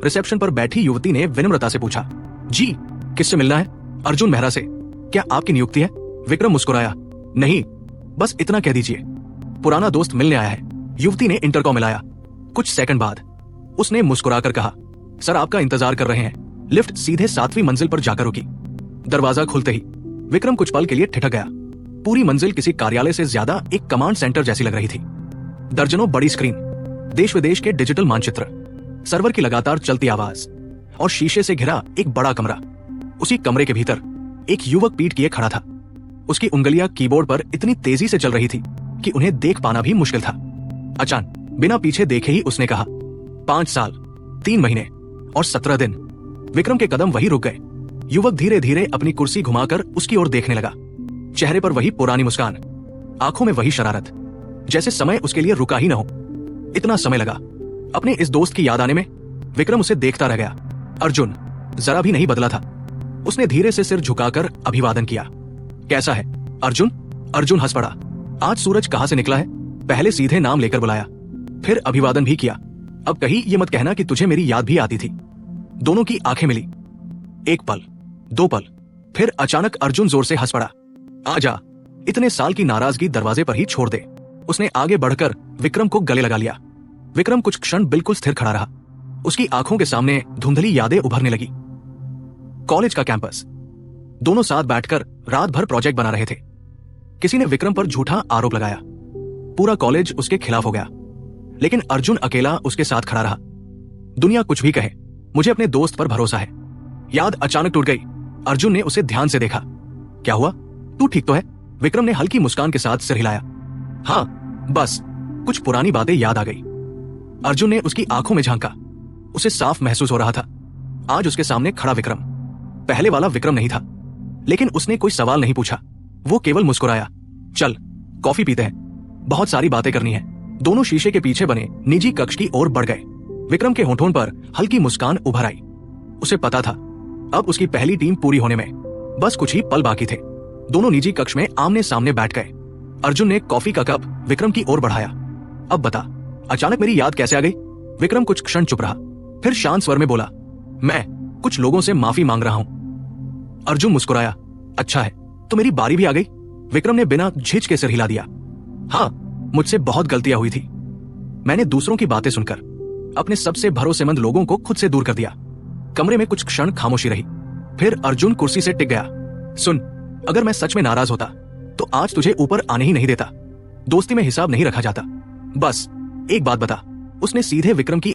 Reception पर बैठी युवती ने विनम्रता से पूछा, जी किससे मिलना है? अर्जुन मेहरा से। क्या आपकी नियुक्ति है? विक्रम मुस्कुराया, नहीं, बस इतना कह दीजिए, पुराना दोस्त मिलने आया है। युवती ने इंटरकॉम मिलाया। कुछ सेकंड बाद उसने मुस्कुराकर कहा, सर आपका इंतजार कर रहे हैं। लिफ्ट सीधे 7वीं मंजिल पर जाकर रुकी। दरवाजा खुलते ही विक्रम कुछ पल के लिए ठिठक गया। पूरी मंजिल किसी कार्यालय से ज्यादा एक कमांड सेंटर जैसी लग रही थी। दर्जनों बड़ी स्क्रीन, देश विदेश के डिजिटल मानचित्र, सर्वर की लगातार चलती आवाज और शीशे से घिरा एक बड़ा कमरा। उसी कमरे के भीतर एक युवक पीठ किए खड़ा था। उसकी उंगलियां कीबोर्ड पर इतनी तेजी से चल रही थी कि उन्हें देख पाना भी मुश्किल था। अचानक बिना पीछे देखे ही उसने कहा, 5 साल 3 महीने और 17 दिन। विक्रम के कदम वहीं रुक गए। युवक धीरे धीरे अपनी कुर्सी घुमाकर उसकी ओर देखने लगा। चेहरे पर वही पुरानी मुस्कान, आंखों में वही शरारत, जैसे समय उसके लिए रुका ही न हो। इतना समय लगा अपने इस दोस्त की याद आने में। विक्रम उसे देखता रह गया। अर्जुन जरा भी नहीं बदला था। उसने धीरे से सिर झुकाकर अभिवादन किया। कैसा है अर्जुन? अर्जुन हंस पड़ा। आज सूरज कहां से निकला है? पहले सीधे नाम लेकर बुलाया, फिर अभिवादन भी किया। अब कहीं ये मत कहना कि तुझे मेरी याद भी आती थी। दोनों की आंखें मिली। 1 पल, 2 पल, फिर अचानक अर्जुन जोर से हंस पड़ा। आजा, इतने साल की नाराजगी दरवाजे पर ही छोड़ दे। उसने आगे बढ़कर विक्रम को गले लगा लिया। विक्रम कुछ क्षण बिल्कुल स्थिर खड़ा रहा। उसकी आंखों के सामने धुंधली यादें उभरने लगी। कॉलेज का कैंपस, दोनों साथ बैठकर रात भर प्रोजेक्ट बना रहे थे। किसी ने विक्रम पर झूठा आरोप लगाया। पूरा कॉलेज उसके खिलाफ हो गया, लेकिन अर्जुन अकेला उसके साथ खड़ा रहा। दुनिया कुछ भी कहे, मुझे अपने दोस्त पर भरोसा है। याद अचानक टूट गई। अर्जुन ने उसे ध्यान से देखा। क्या हुआ? तू ठीक तो है? विक्रम ने हल्की मुस्कान के साथ सिर हिलाया। हाँ, बस कुछ पुरानी बातें याद आ गई। अर्जुन ने उसकी आंखों में झांका। उसे साफ महसूस हो रहा था, आज उसके सामने खड़ा विक्रम पहले वाला विक्रम नहीं था। लेकिन उसने कोई सवाल नहीं पूछा, वो केवल मुस्कुराया। चल कॉफी पीते हैं, बहुत सारी बातें करनी है। दोनों शीशे के पीछे बने निजी कक्ष की ओर बढ़ गए। विक्रम के होठों पर हल्की मुस्कान उभर आई। उसे पता था अब उसकी पहली टीम पूरी होने में बस कुछ ही पल बाकी थे। दोनों निजी कक्ष में आमने सामने बैठ गए। अर्जुन ने कॉफी का कप विक्रम की ओर बढ़ाया। अब बता, अचानक मेरी याद कैसे आ गई? विक्रम कुछ क्षण चुप रहा, फिर शांत स्वर में बोला, मैं कुछ लोगों से माफी मांग रहा हूं। अर्जुन मुस्कुराया। अच्छा है, तो मेरी बारी भी आ गई? विक्रम ने बिना झिझक के सिर हिला दिया। हाँ, मुझसे बहुत गलतियां हुई थी। मैंने दूसरों की बातें सुनकर अपने सबसे भरोसेमंद लोगों को खुद से दूर कर दिया। कमरे में कुछ क्षण खामोशी रही, फिर अर्जुन कुर्सी से टिक गया। सुन, अगर मैं सच में नाराज होता तो आज तुझे ऊपर आने ही नहीं देता। दोस्ती में हिसाब नहीं रखा जाता। बस एक बात बता। उसने सीधे विक्रम की